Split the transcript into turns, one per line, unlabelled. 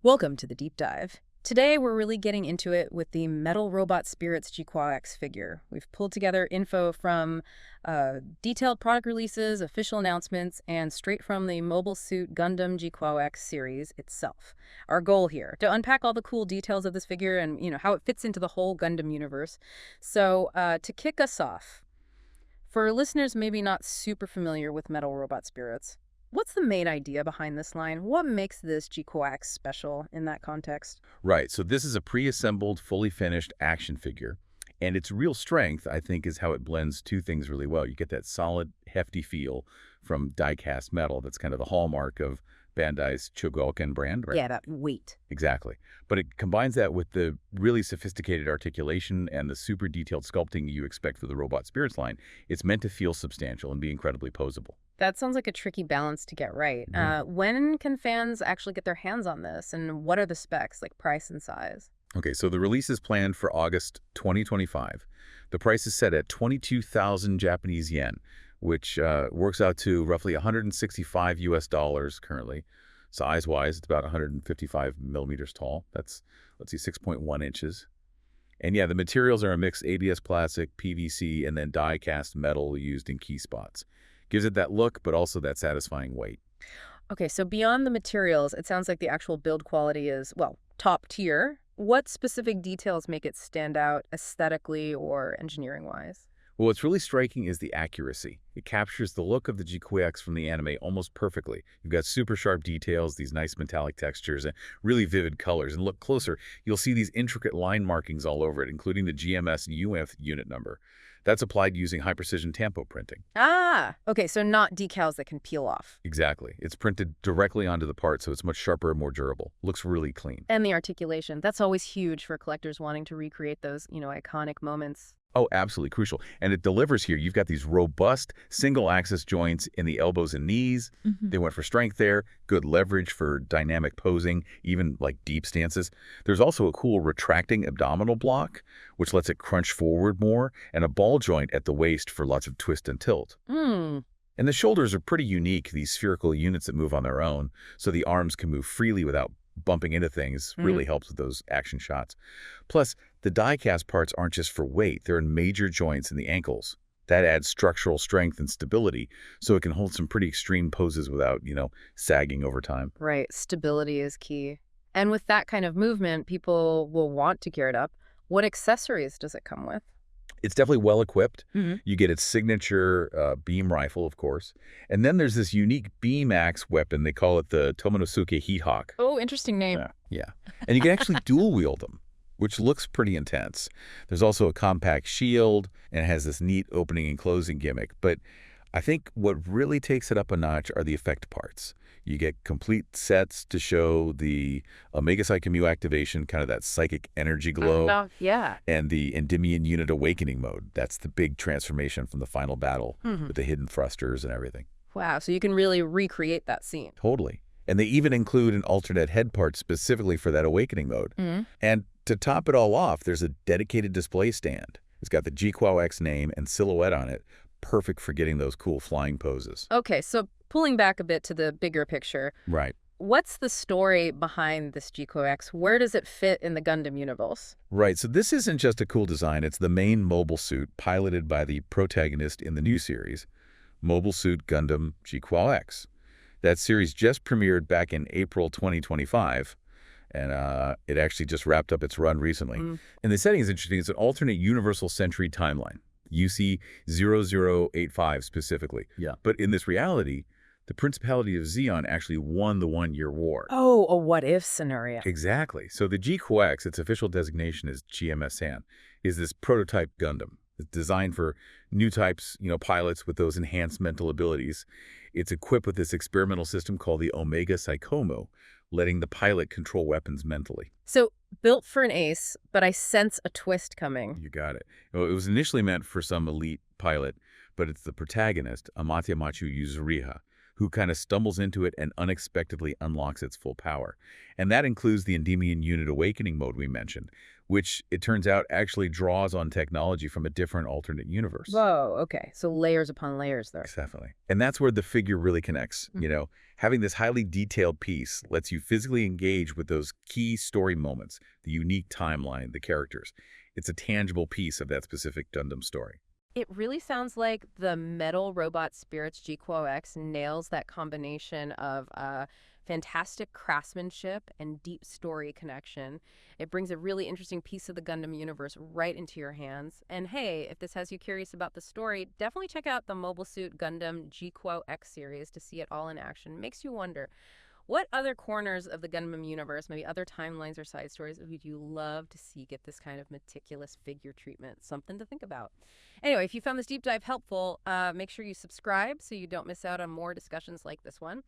Welcome to the deep dive. Today we're really getting into it with the Metal Robot Spirits GQuuuuuX figure. We've pulled together info from detailed product releases, official announcements, and straight from the Mobile Suit Gundam GQuuuuuX series itself. Our goal here, to unpack all the cool details of this figure and how it fits into the whole Gundam universe. So to kick us off, for listeners maybe not super familiar with Metal Robot Spirits, what's the main idea behind this line? What makes this GQuuuuuX special in that context?
Right, so this is a pre-assembled, fully finished action figure. And its real strength, I think, is how it blends two things really well. You get that solid, hefty feel from die-cast metal. That's kind of the hallmark of Bandai's Chogokin brand, right?
Yeah, that weight.
Exactly. But it combines that with the really sophisticated articulation and the super detailed sculpting you expect for the Robot Spirits line. It's meant to feel substantial and be incredibly posable.
That sounds like a tricky balance to get right. When can fans actually get their hands on this, and what are the specs, like price and size?
Okay, so the release is planned for August 2025. The price is set at 22,000 Japanese yen, which works out to roughly 165 US dollars currently. Size-wise, it's about 155 millimeters tall. That's, let's see, 6.1 inches. And yeah, the materials are a mixed ABS plastic, PVC, and then die-cast metal used in key spots. Gives it that look, but also that satisfying weight.
Okay, so beyond the materials, it sounds like the actual build quality is, well, top tier. What specific details make it stand out aesthetically or engineering-wise?
Well, what's really striking is the accuracy. It captures the look of the GQuuuuuX from the anime almost perfectly. You've got super sharp details, these nice metallic textures, and really vivid colors. And look closer, you'll see these intricate line markings all over it, including the GMS UF unit number. That's applied using high-precision tampo printing.
Ah, okay, so not decals that can peel off.
Exactly. It's printed directly onto the part, so it's much sharper and more durable. Looks really clean.
And the articulation, that's always huge for collectors wanting to recreate those, iconic moments.
Oh, absolutely crucial. And it delivers here. You've got these robust single-axis joints in the elbows and knees. They went for strength there, good leverage for dynamic posing, even like deep stances. There's also a cool retracting abdominal block, which lets it crunch forward more, and a ball joint at the waist for lots of twist and tilt.
Hmm.
And the shoulders are pretty unique, these spherical units that move on their own, so the arms can move freely without bumping into things. Really helps with those action shots. Plus, the die-cast parts aren't just for weight. They're in major joints in the ankles. That adds structural strength and stability, so it can hold some pretty extreme poses without, sagging over time.
Right, stability is key. And with that kind of movement, people will want to gear it up. What accessories does it come with?
It's definitely well-equipped. You get its signature beam rifle, of course. And then there's this unique beam axe weapon. They call it the Tomonosuke Heat Hawk.
Oh, interesting name.
Yeah. And you can actually dual wield them, which looks pretty intense. There's also a compact shield, and it has this neat opening and closing gimmick. But I think what really takes it up a notch are the effect parts. You get complete sets to show the Omega Psyche Mu activation, kind of that psychic energy glow,
Yeah.
and the Endymion Unit Awakening mode. That's the big transformation from the final battle with the hidden thrusters and everything.
Wow, so you can really recreate that scene.
Totally. And they even include an alternate head part specifically for that Awakening mode. And to top it all off, there's a dedicated display stand. It's got the GQuuuuuX name and silhouette on it, perfect for getting those cool flying poses.
Okay, so pulling back a bit to the bigger picture,
Right.
what's the story behind this GQuuuuuX? Where does it fit in the Gundam universe?
Right, so this isn't just a cool design. It's the main mobile suit piloted by the protagonist in the new series, Mobile Suit Gundam GQuuuuuX. That series just premiered back in April 2025, and it actually just wrapped up its run recently. And the setting is interesting. It's an alternate universal century timeline, UC 0085 specifically. Yeah.
But
In this reality, the Principality of Zeon actually won the one-year war.
Oh, a what-if scenario.
Exactly. So the GQuuuuuX, its official designation is GMS-SAN, is this prototype Gundam. It's designed for new types, pilots with those enhanced mental abilities. It's equipped with this experimental system called the Omega Psychomo, letting the pilot control weapons mentally.
So, built for an ace, but I sense a twist coming.
You got it. Well, it was initially meant for some elite pilot, but it's the protagonist, Amaterasu Yuzuriha, who kind of stumbles into it and unexpectedly unlocks its full power. And that includes the Endymion Unit Awakening mode we mentioned, which, it turns out, actually draws on technology from a different alternate universe.
Whoa, okay. So layers upon layers there.
Definitely. And that's where the figure really connects. Having this highly detailed piece lets you physically engage with those key story moments, the unique timeline, the characters. It's a tangible piece of that specific Gundam story.
It really sounds like the Metal Robot Spirits GQuuuuuX nails that combination of fantastic craftsmanship and deep story connection. It brings a really interesting piece of the Gundam universe right into your hands. And hey, if this has you curious about the story, definitely check out the Mobile Suit Gundam GQuuuuuX series to see it all in action. Makes you wonder, what other corners of the Gundam universe, maybe other timelines or side stories, would you love to see get this kind of meticulous figure treatment? Something to think about. Anyway, if you found this deep dive helpful, make sure you subscribe so you don't miss out on more discussions like this one.